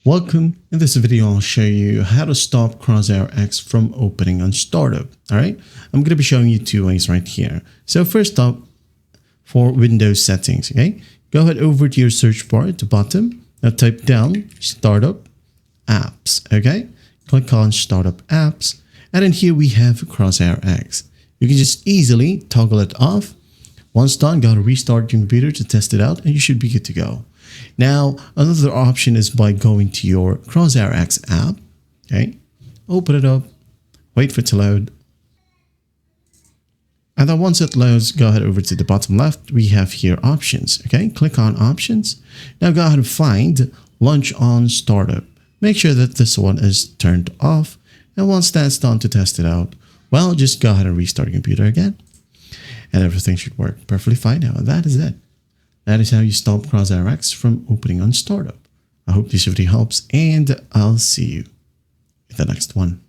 Welcome. In this video, I'll show you how to stop Crosshair X from opening on startup. All right. I'm going to be showing you two ways right here. So first up, for Windows settings, okay, go ahead over to your search bar at the bottom. Now type down startup apps. Okay, click on startup apps. And then here we have Crosshair X. You can just easily toggle it off. Once done, go to restart your computer to test it out and you should be good to go. Now, another option is by going to your Crosshair X app. Okay, open it up, wait for it to load. And then once it loads, go ahead over to the bottom left. We have here options. Okay, click on options. Now go ahead and find launch on startup. Make sure that this one is turned off. And once that's done to test it out, well, just go ahead and restart your computer again. And everything should work perfectly fine now. And that is it. That is how you stop Crosshair X from opening on startup. I hope this video helps and I'll see you in the next one.